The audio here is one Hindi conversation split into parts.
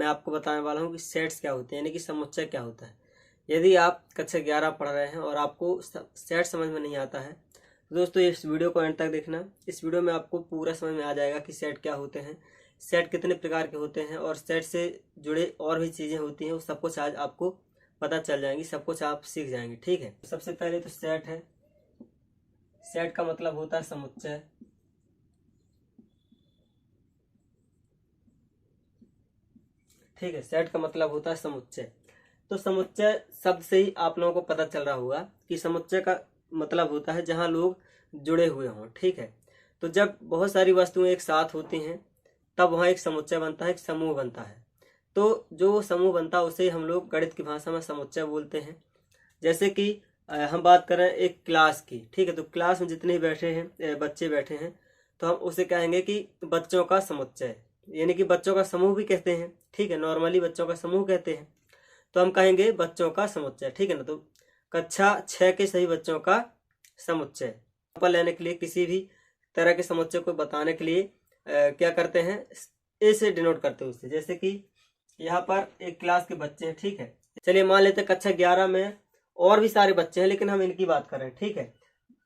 मैं आपको बताने वाला हूँ कि सेट्स क्या होते हैं, यानी कि समुच्चय क्या होता है। यदि आप कक्षा 11 पढ़ रहे हैं और आपको सेट समझ में नहीं आता है तो दोस्तों इस वीडियो को एंड तक देखना। इस वीडियो में आपको पूरा समझ में आ जाएगा कि सेट क्या होते हैं, सेट कितने प्रकार के होते हैं और सेट से जुड़े और भी चीज़ें होती हैं, वो सब कुछ आज आपको पता चल जाएंगी, सब कुछ आप सीख जाएंगे। ठीक है, सबसे पहले तो सेट है। सेट का मतलब होता है समुच्चय। ठीक है, सेट का मतलब होता है समुच्चय। तो समुच्चय शब्द से ही आप लोगों को पता चल रहा होगा कि समुच्चय का मतलब होता है जहां लोग जुड़े हुए हों। ठीक है, तो जब बहुत सारी वस्तुएं एक साथ होती हैं तब वहां एक समुच्चय बनता है, एक समूह बनता है। तो जो समूह बनता है उसे हम लोग गणित की भाषा में समुच्चय बोलते हैं। जैसे कि हम बात करें एक क्लास की। ठीक है, तो क्लास में जितने बैठे हैं बच्चे बैठे हैं तो हम उसे कहेंगे कि बच्चों का समुच्चय, यानी कि बच्चों का समूह भी कहते हैं। ठीक है, नॉर्मली बच्चों का समूह कहते हैं, तो हम कहेंगे बच्चों का समुच्चय। ठीक है ना, तो कक्षा 6 के सभी बच्चों का समुच्चय पर लेने के लिए, किसी भी तरह के समुच्चय को बताने के लिए क्या करते हैं, ए से डिनोट करते हैं उससे। जैसे कि यहाँ पर एक क्लास के बच्चे हैं। ठीक है, चलिए मान लेते हैं कक्षा 11 में और भी सारे बच्चे हैं लेकिन हम इनकी बात कर रहे हैं। ठीक है,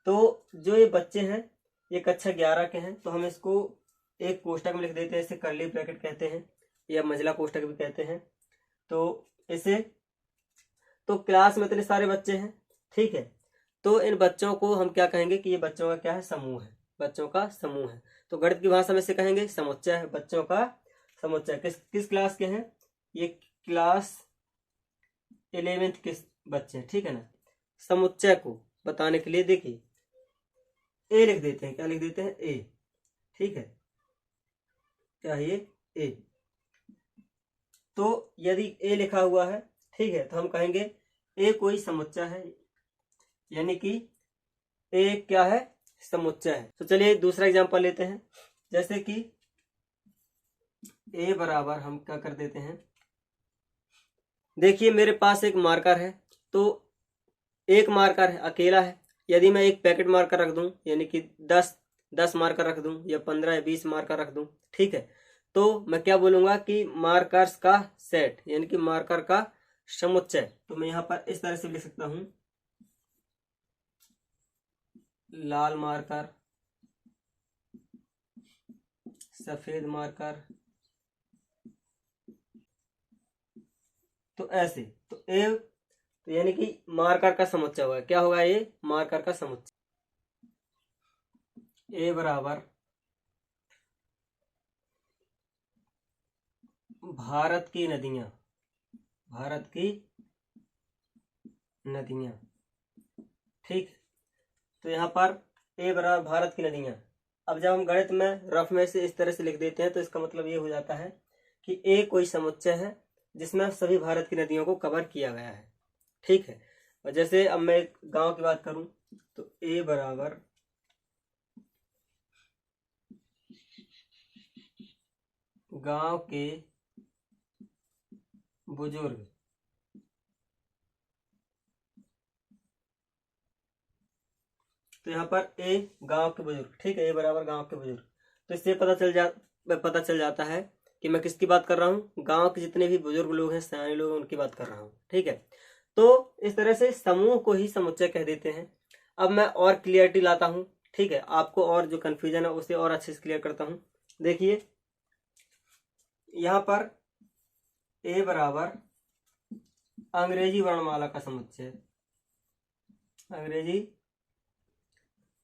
तो जो ये बच्चे हैं ये कक्षा 11 के हैं, तो हम इसको एक कोष्टक में लिख देते हैं, इसे कर्ली ब्रैकेट कहते हैं या मंझला कोष्टक भी कहते हैं। तो इसे, तो क्लास में इतने सारे बच्चे हैं। ठीक है, तो इन बच्चों को हम क्या कहेंगे कि ये बच्चों का क्या है, समूह है, बच्चों का समूह है। तो गणित की भाषा में से कहेंगे समुच्चय है, बच्चों का समुच्चय। किस किस क्लास के हैं, ये क्लास 11th के बच्चे हैं। ठीक है ना, समुच्चय को बताने के लिए देखिए ए लिख देते हैं। क्या लिख देते हैं, ए। ठीक है, क्या है ये, ए। तो यदि ए लिखा हुआ है, ठीक है, तो हम कहेंगे ए कोई समुच्चय है, यानी कि ए क्या है, समुच्चय है। तो चलिए दूसरा एग्जांपल लेते हैं। जैसे कि ए बराबर हम क्या कर देते हैं, देखिए मेरे पास एक मार्कर है, तो एक मार्कर है, अकेला है। यदि मैं एक पैकेट मार्कर रख दूं, यानी कि 10 मार्कर रख दूं या 15 या 20 मार्कर रख दूं, ठीक है, तो मैं क्या बोलूंगा कि मार्कर्स का सेट, यानी कि मार्कर का समुच्चय। तो मैं यहां पर इस तरह से लिख सकता हूं, लाल मार्कर, सफेद मार्कर, तो ऐसे। तो ए, तो यानी कि मार्कर का समुच्चय होगा। क्या होगा ये, मार्कर का समुच्चय। ए बराबर भारत की नदियां, भारत की नदियां। ठीक, तो यहाँ पर ए बराबर भारत की नदियां। अब जब हम गणित में रफ में से इस तरह से लिख देते हैं तो इसका मतलब ये हो जाता है कि ए कोई समुच्चय है जिसमें सभी भारत की नदियों को कवर किया गया है। ठीक है, और जैसे अब मैं एक गांव की बात करूं तो ए बराबर गांव के बुजुर्ग। तो यहाँ पर ए गांव के बुजुर्ग। ठीक है, ए बराबर गांव के बुजुर्ग। तो इससे पता चल जाता है कि मैं किसकी बात कर रहा हूँ, गांव के जितने भी बुजुर्ग लोग हैं, सयाने लोग हैं, उनकी बात कर रहा हूँ। ठीक है, तो इस तरह से समूह को ही समुच्चय कह देते हैं। अब मैं और क्लियरिटी लाता हूँ। ठीक है, आपको और जो कंफ्यूजन है उसे और अच्छे से क्लियर करता हूँ। देखिए यहाँ पर ए बराबर अंग्रेजी वर्णमाला का समुच्चय, अंग्रेजी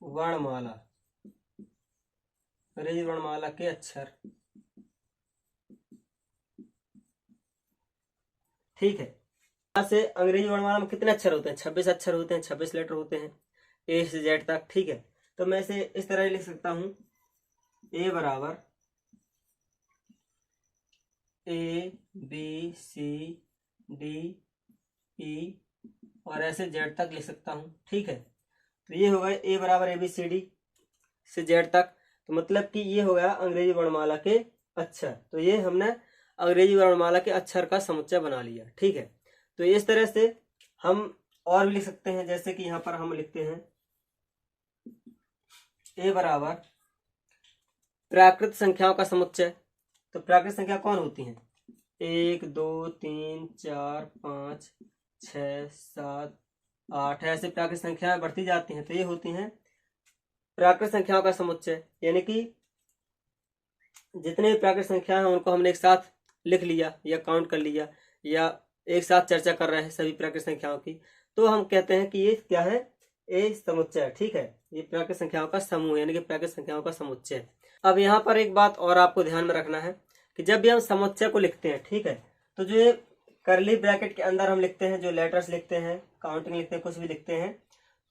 वर्णमाला, अंग्रेजी वर्णमाला के अक्षर। ठीक है, यहाँ से अंग्रेजी वर्णमाला में कितने अक्षर होते हैं, 26 अक्षर होते हैं, 26 लेटर होते हैं ए से जेड तक। ठीक है, तो मैं इसे इस तरह लिख सकता हूँ, ए बराबर A B C D E और ऐसे जेड तक लिख सकता हूँ। ठीक है, तो ये हो गया ए बराबर ए बी सी डी से जेड तक। तो मतलब कि ये हो गया अंग्रेजी वर्णमाला के अक्षर। तो ये हमने अंग्रेजी वर्णमाला के अक्षर का समुच्चय बना लिया। ठीक है, तो इस तरह से हम और भी लिख सकते हैं। जैसे कि यहाँ पर हम लिखते हैं ए बराबर प्राकृत संख्याओं का समुच्चय। तो प्राकृत संख्या कौन होती हैं, 1 2 3 4 5 6 7 8 ऐसे प्राकृत संख्याएं बढ़ती जाती हैं, तो ये होती हैं प्राकृत संख्याओं का समुच्चय। यानी कि जितने भी प्राकृत संख्या हैं उनको हमने एक साथ लिख लिया या काउंट कर लिया या एक साथ चर्चा कर रहे हैं सभी प्राकृत संख्याओं की, तो हम कहते हैं कि ये क्या है, ये समुच्चय है। ठीक है, ये प्राकृत संख्याओं का समूह यानी कि प्राकृत संख्याओं का समुच्चय। अब यहाँ पर एक बात और आपको ध्यान में रखना है कि जब भी हम समुच्चय को लिखते हैं, ठीक है, तो जो ये करली ब्रैकेट के अंदर हम लिखते हैं, जो लेटर्स लिखते हैं, काउंटिंग लिखते हैं, कुछ भी लिखते हैं,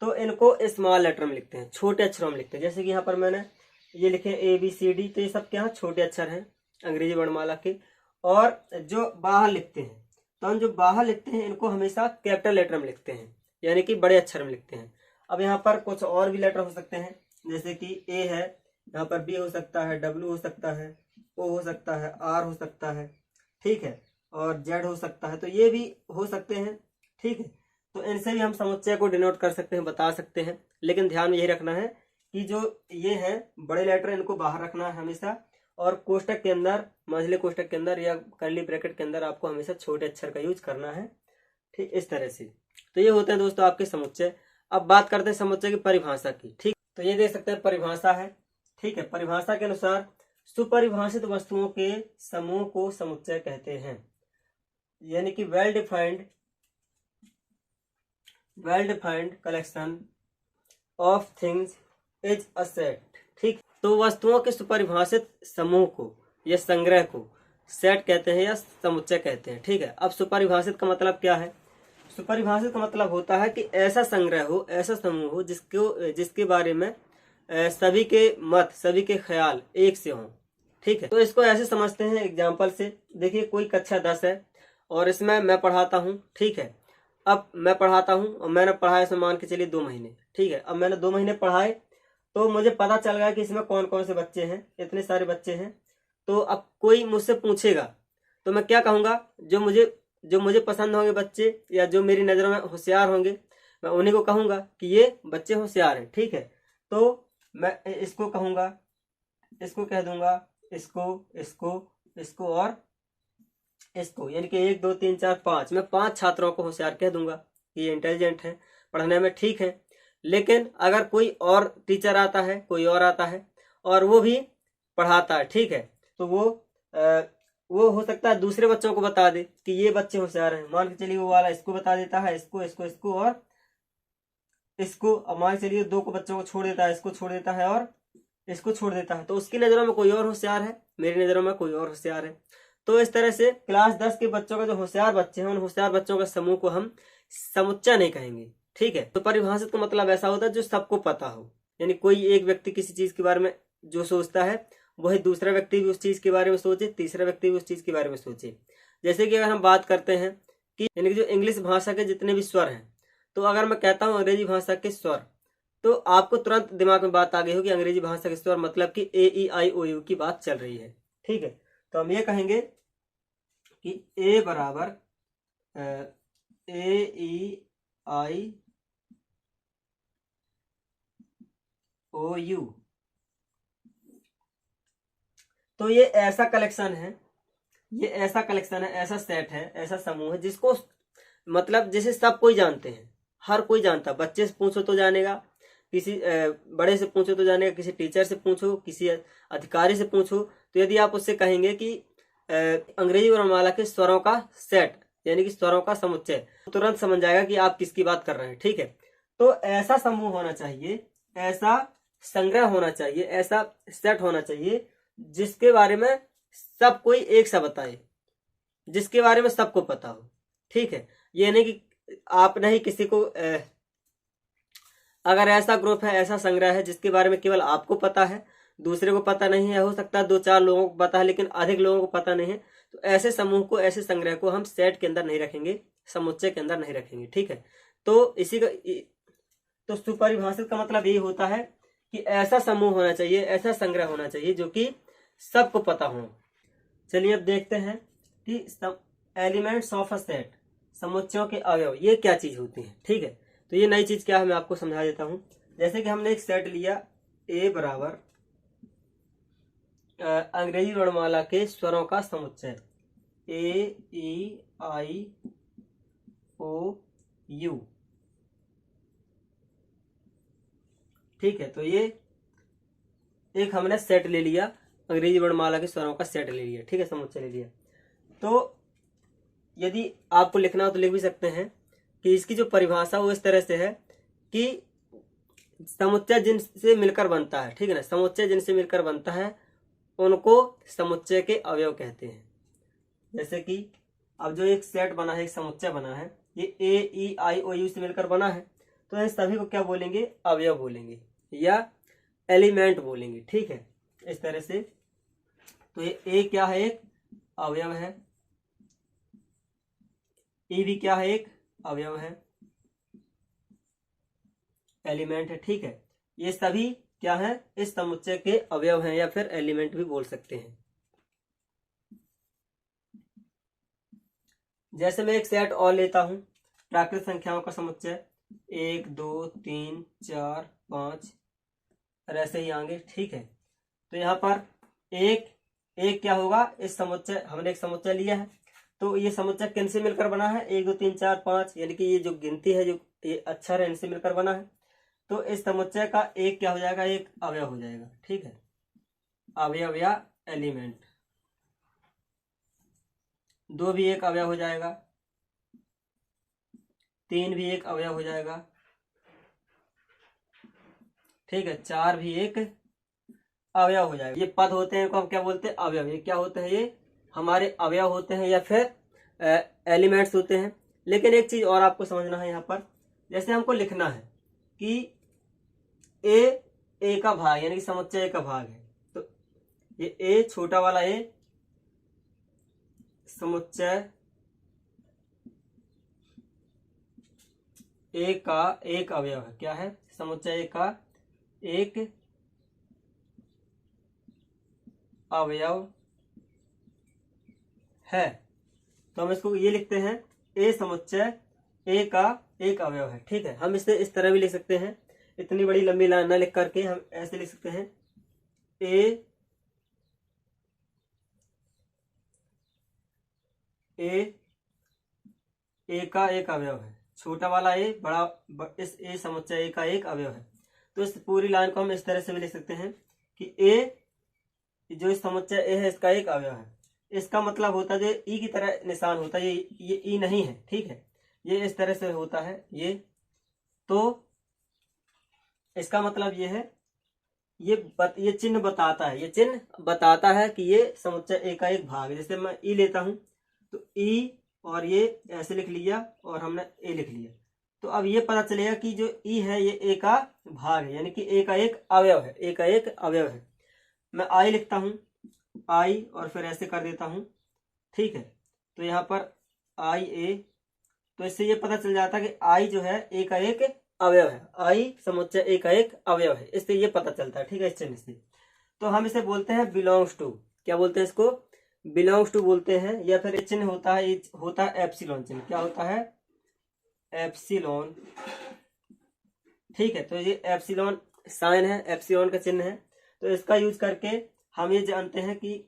तो इनको स्मॉल लेटर में लिखते हैं, छोटे अक्षरों में लिखते हैं। जैसे कि यहाँ पर मैंने ये लिखे ABCD, तो ये सब क्या है, छोटे अक्षर हैं अंग्रेजी वर्णमाला के। और जो बाहर लिखते हैं, तो हम जो बाहर लिखते हैं इनको हमेशा कैपिटल लेटर में लिखते हैं, यानी कि बड़े अक्षर में लिखते हैं। अब यहाँ पर कुछ और भी लेटर हो सकते हैं, जैसे कि A है, यहाँ पर B हो सकता है, W हो सकता है, O हो सकता है, R हो सकता है, ठीक है, और Z हो सकता है, तो ये भी हो सकते हैं। ठीक है, तो इनसे भी हम समुच्चय को डिनोट कर सकते हैं, बता सकते हैं। लेकिन ध्यान में यही रखना है कि जो ये है बड़े लेटर, इनको बाहर रखना है हमेशा, और कोष्टक के अंदर, मझले कोष्टक के अंदर या कर्ली ब्रैकेट के अंदर आपको हमेशा छोटे अक्षर का यूज करना है। ठीक, इस तरह से। तो ये होते हैं दोस्तों आपके समुच्चय। अब बात करते हैं समुच्चय की परिभाषा की। ठीक, तो ये देख सकते हैं परिभाषा है। ठीक है, परिभाषा के अनुसार सुपरिभाषित वस्तुओं के समूह को समुच्चय कहते हैं, यानी कि well defined collection of things is a set. ठीक, तो वस्तुओं के सुपरिभाषित समूह को या संग्रह को सेट कहते हैं या समुच्चय कहते हैं। ठीक है, अब सुपरिभाषित का मतलब क्या है? सुपरिभाषित का मतलब होता है कि ऐसा संग्रह हो, ऐसा समूह हो जिसके बारे में सभी के मत, सभी के ख्याल एक से हों। ठीक है, तो इसको ऐसे समझते हैं एग्जाम्पल से। देखिए, कोई कक्षा 10 है और इसमें मैं पढ़ाता हूँ। ठीक है, अब मैं पढ़ाता हूँ और मैंने पढ़ाया इसमें मान के चलिए 2 महीने। ठीक है, अब मैंने 2 महीने पढ़ाए तो मुझे पता चल गया कि इसमें कौन कौन से बच्चे हैं, इतने सारे बच्चे हैं। तो अब कोई मुझसे पूछेगा तो मैं क्या कहूँगा, जो मुझे पसंद होंगे बच्चे या जो मेरी नज़रों में होशियार होंगे, मैं उन्हीं को कहूँगा कि ये बच्चे होशियार हैं। ठीक है, तो मैं इसको कहूँगा, इसको कह दूंगा, इसको और इसको, यानी कि 1 2 3 4 5, मैं 5 छात्रों को होशियार कह दूंगा कि ये इंटेलिजेंट है, पढ़ने में ठीक है। लेकिन अगर कोई और टीचर आता है, कोई और आता है और वो भी पढ़ाता है, ठीक है, तो वो हो सकता है दूसरे बच्चों को बता दे कि ये बच्चे होशियार हैं। मान के चलिए वो वाला इसको बता देता है, इसको और इसको, अब मान के चलिए 2 को बच्चों को छोड़ देता है, इसको छोड़ देता है और इसको छोड़ देता है, तो उसकी नज़रों में कोई और होशियार है, मेरी नज़रों में कोई और होशियार है। तो इस तरह से क्लास 10 के बच्चों का जो होशियार बच्चे हैं, उन होशियार बच्चों का समूह को हम समुच्चय नहीं कहेंगे। ठीक है, तो परिभाषित का मतलब ऐसा होता है जो सबको पता हो, यानी कोई एक व्यक्ति किसी चीज के बारे में जो सोचता है वही दूसरा व्यक्ति भी उस चीज के बारे में सोचे, तीसरा व्यक्ति भी उस चीज के बारे में सोचे। जैसे कि अगर हम बात करते हैं कि यानी कि जो इंग्लिश भाषा के जितने भी स्वर हैं, तो अगर मैं कहता हूँ अंग्रेजी भाषा के स्वर, तो आपको तुरंत दिमाग में बात आ गई होगी अंग्रेजी भाषा के स्वर मतलब कि AEIOU की बात चल रही है। ठीक है, तो हम ये कहेंगे कि A बराबर AEIOU। तो ये ऐसा कलेक्शन है, ऐसा सेट है, ऐसा समूह है जिसको मतलब जिसे सब कोई जानते हैं, हर कोई जानता। बच्चे से पूछो तो जानेगा, किसी बड़े से पूछो तो जानेगा, किसी टीचर से पूछो, किसी अधिकारी से पूछो, तो यदि आप उससे कहेंगे कि अंग्रेजी वर्णमाला के स्वरों का सेट यानी कि स्वरों का समुच्चय, तो तुरंत समझ जाएगा कि आप किसकी बात कर रहे हैं। ठीक है, तो ऐसा समूह होना चाहिए, ऐसा संग्रह होना चाहिए, ऐसा सेट होना चाहिए जिसके बारे में सब कोई एक सा बताए, जिसके बारे में सबको पता हो। ठीक है, ये नहीं कि आप नहीं किसी को अगर ऐसा ग्रुप है, ऐसा संग्रह है जिसके बारे में केवल आपको पता है, दूसरे को पता नहीं है, हो सकता है 2-4 लोगों को पता है लेकिन अधिक लोगों को पता नहीं है, तो ऐसे समूह को, ऐसे संग्रह को हम सेट के अंदर नहीं रखेंगे, समुच्चय के अंदर नहीं रखेंगे। ठीक है, तो इसी का तो सुपरिभाषित का मतलब यही होता है कि ऐसा समूह होना चाहिए, ऐसा संग्रह होना चाहिए जो कि सबको पता हो। चलिए अब देखते हैं कि एलिमेंट्स ऑफ अ सेट, समुच्चयों के अवयव, ये क्या चीज होती है। ठीक है, तो ये नई चीज क्या है मैं आपको समझा देता हूं। जैसे कि हमने एक सेट लिया A बराबर अंग्रेजी वर्णमाला के स्वरों का समुच्चय, A E I O U। ठीक है, तो ये एक हमने सेट ले लिया, अंग्रेजी वर्णमाला के स्वरों का सेट ले लिया। ठीक है, समुच्चय ले लिया। तो यदि आपको लिखना हो तो लिख भी सकते हैं कि इसकी जो परिभाषा वो इस तरह से है कि समुच्चय जिनसे मिलकर बनता है, ठीक है ना, समुच्चय जिनसे मिलकर बनता है उनको समुच्चय के अवयव कहते हैं। जैसे कि अब जो एक सेट बना है, एक समुच्चय बना है, ये A E I O U से मिलकर बना है, तो इन सभी को क्या बोलेंगे? अवयव बोलेंगे या एलिमेंट बोलेंगे। ठीक है, इस तरह से। तो ये ए क्या है? एक अवयव है। ई भी क्या है? एक अवयव है, एलिमेंट है। ठीक है, ये सभी क्या है? इस समुच्चय के अवयव हैं या फिर एलिमेंट भी बोल सकते हैं। जैसे मैं एक सेट और लेता हूं, प्राकृत संख्याओं का समुच्चय 1 2 3 4 5 और ऐसे ही आगे। ठीक है, तो यहाँ पर एक एक क्या होगा? इस समुच्चय, हमने एक समुच्चय लिया है, तो ये समुच्चय किन से मिलकर बना है? 1 2 3 4 5, यानी कि ये जो गिनती है, जो ये अक्षर है, इनसे मिलकर बना है। तो इस समुच्चय का एक क्या हो जाएगा? एक अवयव हो जाएगा। ठीक है, अवयव या एलिमेंट। 2 भी एक अवयव हो जाएगा, 3 भी एक अवयव हो जाएगा। ठीक है, 4 भी एक अवयव हो जाएगा। ये पद होते हैं, इनको हम क्या बोलते हैं? अवयव। ये क्या होते हैं? ये हमारे अवयव होते हैं या फिर एलिमेंट्स होते हैं। लेकिन एक चीज और आपको समझना है यहाँ पर, जैसे हमको लिखना है कि ए का भाग, यानी कि समुच्चय ए का भाग है, तो ये ए, छोटा वाला ए, समुच्चय ए का एक अवयव है। क्या है? समुच्चय ए का एक अवयव है। तो हम इसको ये लिखते हैं, ए समुच्चय ए का एक अवयव है। ठीक है, हम इसे इस तरह भी लिख सकते हैं, इतनी बड़ी लंबी लाइन ना लिख करके हम ऐसे लिख सकते हैं, ए का एक अवयव है। छोटा वाला ए, इस ए समुच्चय ए का एक अवयव है। तो इस पूरी लाइन को हम इस तरह से भी लिख सकते हैं कि ए, जो इस समुच्चय ए है, इसका एक अवयव है। इसका मतलब होता है, जो ई की तरह निशान होता है, ये ई नहीं है। ठीक है, ये इस तरह से होता है ये। तो इसका मतलब ये है, ये चिन्ह बताता है, ये चिन्ह बताता है कि ये समुच्चय ए का एक भाग है। जैसे मैं ई लेता हूं, तो ई और ये ऐसे लिख लिया और हमने ए लिख लिया, तो अब ये पता चलेगा कि जो ई है ये ए का भाग है, यानी कि ए का एक अवयव है, ए का एक अवयव है। मैं आई लिखता हूं, आई और फिर ऐसे कर देता हूं। ठीक है, तो यहाँ पर आई ए, तो इससे ये पता चल जाता है कि आई जो है ए का एक अवयव है, आई समुच्चय ए का एक अवयव है, इससे ये पता चलता है। ठीक है, इस चिन्ह से। तो हम इसे बोलते हैं बिलोंग्स टू। क्या बोलते हैं इसको? बिलोंग्स टू बोलते हैं। या फिर चिन्ह होता है, होता है एप्सिलॉन चिन्ह। क्या होता है? एप्सिलॉन। ठीक है, तो ये एप्सिलॉन साइन है, एप्सिलॉन का चिन्ह है। तो इसका यूज करके हम ये जानते हैं कि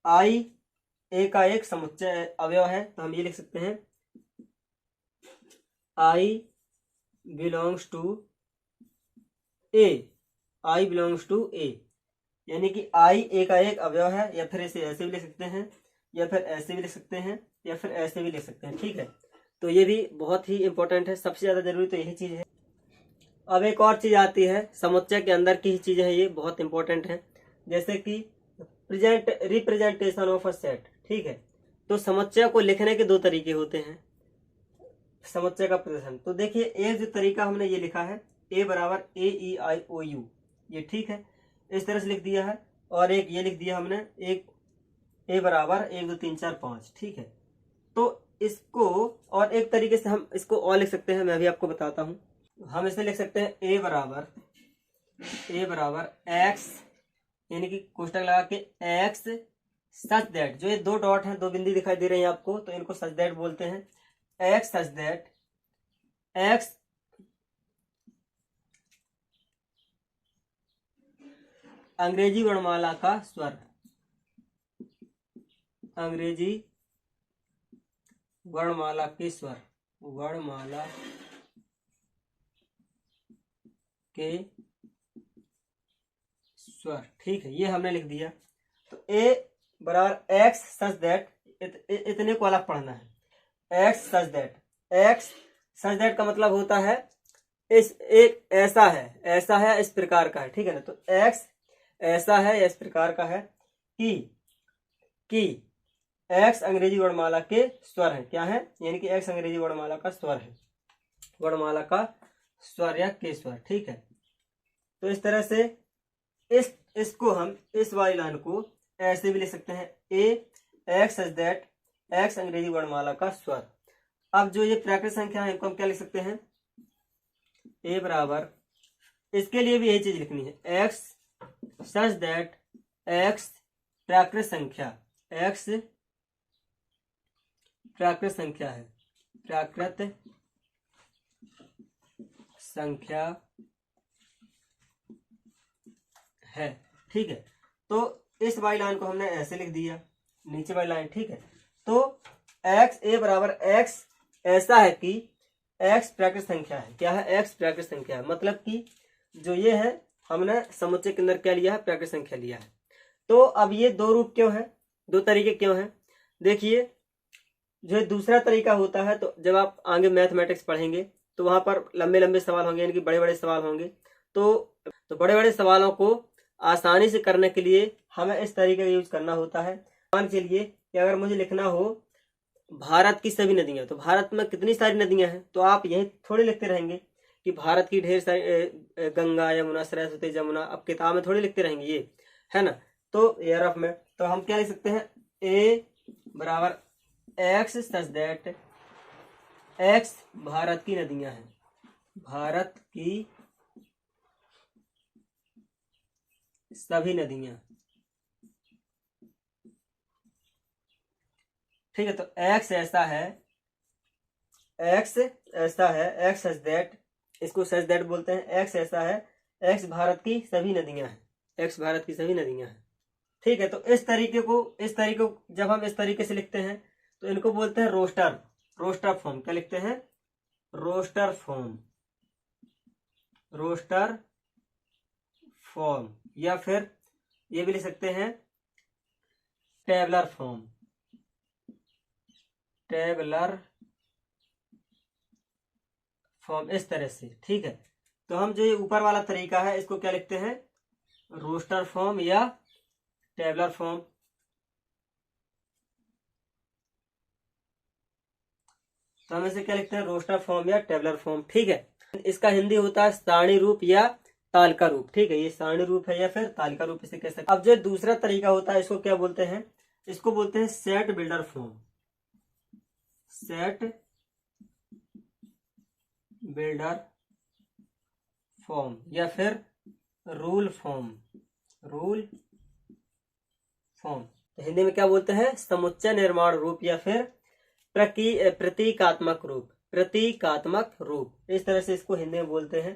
आई ए का एक समुच्चय अवयव है। तो हम ये लिख सकते हैं, I belongs to a, I belongs to a, यानी कि आई ए का एक अवयव है। या फिर इसे ऐसे भी लिख सकते हैं, या फिर ऐसे भी लिख सकते हैं, या फिर ऐसे भी लिख सकते हैं। ठीक है, तो ये भी बहुत ही इंपॉर्टेंट है, सबसे ज्यादा जरूरी तो यही चीज है। अब एक और चीज आती है, समुच्चय के अंदर की ही चीज है, ये बहुत इंपॉर्टेंट है। जैसे कि रिप्रेजेंटेशन ऑफ अ सेट। ठीक है, तो समुच्चय को लिखने के दो तरीके होते हैं, समुच्चय का प्रदर्शन। तो देखिए, एक जो तरीका हमने ये लिखा है, ए बराबर AEIOU, ये ठीक है, इस तरह से लिख दिया है। और एक ये लिख दिया हमने, एक ए बराबर 1 2 3 4 5। ठीक है, तो इसको और एक तरीके से हम इसको और लिख सकते हैं, मैं भी आपको बताता हूं। हम इसे लिख सकते हैं ए बराबर एक्स, यानी कि कोष्टक लगा के एक्स सच दैट, जो ये दो डॉट हैं, दो बिंदी दिखाई दे रही हैं आपको, तो इनको सच दैट बोलते हैं। एक्स सच दैट एक्स अंग्रेजी वर्णमाला का स्वर, अंग्रेजी वर्णमाला के स्वर, वर्णमाला के स्वर। ठीक है, ये हमने लिख दिया। तो ए बराबर एक्स सच दैट, इतने को अलग पढ़ना है। X such that, x such that का मतलब होता है इस एक ऐसा है, ऐसा है, इस प्रकार का है। ठीक है ना, तो एक्स ऐसा है, इस प्रकार का है कि एक्स अंग्रेजी वर्णमाला के स्वर है। क्या है? यानी कि एक्स अंग्रेजी वर्णमाला का स्वर है, वर्णमाला का स्वर या के स्वर। ठीक है, तो इस तरह से इसको हम इस वाली लाइन को ऐसे भी लिख सकते हैं, ए एक्स सच दैट एक्स अंग्रेजी वर्णमाला का स्वर। अब जो ये प्राकृत संख्या है इनको हम क्या लिख सकते हैं? ए बराबर, इसके लिए भी यही चीज लिखनी है, एक्स सच दैट एक्स प्राकृत संख्या, एक्स प्राकृत संख्या है, प्राकृत संख्या है। ठीक है, तो इस वाली लाइन को हमने ऐसे लिख दिया, नीचे वाली लाइन। ठीक है, तो एक्स ए बराबर एक्स ऐसा है कि एक्स प्राकृत संख्या है। क्या है? एक्स प्राकृत संख्या है, मतलब कि जो ये है हमने समुच्चय के अंदर क्या लिया है? प्राकृत संख्या लिया है। तो अब ये दो रूप क्यों है, दो तरीके क्यों हैं? देखिए, जो दूसरा तरीका होता है, तो जब आप आगे मैथमेटिक्स पढ़ेंगे तो वहां पर लंबे लंबे सवाल होंगे, यानी कि बड़े बड़े सवाल होंगे। तो बड़े बड़े सवालों को आसानी से करने के लिए हमें इस तरीके का यूज करना होता है। मान के लिए कि अगर मुझे लिखना हो भारत की सभी नदियां, तो भारत में कितनी सारी नदियां हैं, तो आप यही थोड़ी लिखते रहेंगे कि भारत की ढेर सारी, गंगा यमुना सरस्वती जमुना, अब किताब में थोड़ी लिखते रहेंगे, ये है ना। तो ये रफ में तो हम क्या लिख सकते हैं? ए बराबर x such that x Bharat की नदियां हैं, भारत की सभी नदियां। ठीक है, तो एक्स ऐसा है, एक्स ऐसा है, एक्स सच दैट, इसको सच दैट बोलते हैं। एक्स ऐसा है, एक्स भारत की सभी नदियां हैं, एक्स भारत की सभी नदियां हैं। ठीक है, तो इस तरीके को जब हम इस तरीके से लिखते हैं तो इनको बोलते हैं रोस्टर, रोस्टर फॉर्म। क्या लिखते हैं? रोस्टर फॉर्म, रोस्टर फॉर्म, या फिर ये भी लिख सकते हैं टेबलर फॉर्म, टेबलर फॉर्म, इस तरह से। ठीक है, तो हम जो ये ऊपर वाला तरीका है इसको क्या लिखते हैं? रोस्टर फॉर्म या टेबलर फॉर्म। तो हम इसे क्या लिखते हैं? रोस्टर फॉर्म या टेबलर फॉर्म। ठीक है, इसका हिंदी होता है सारणी रूप या तालिका रूप। ठीक है, ये सारणी रूप है या फिर तालिका रूप इसे कह सकते हैं। अब जो दूसरा तरीका होता है इसको क्या बोलते हैं? इसको बोलते हैं set builder form, set builder form, या फिर रूल फॉर्म, रूल फॉर्म। तो हिंदी में क्या बोलते हैं? समुच्चय निर्माण रूप या फिर प्रतीकात्मक रूप, प्रतीकात्मक रूप, इस तरह से इसको हिंदी में बोलते हैं।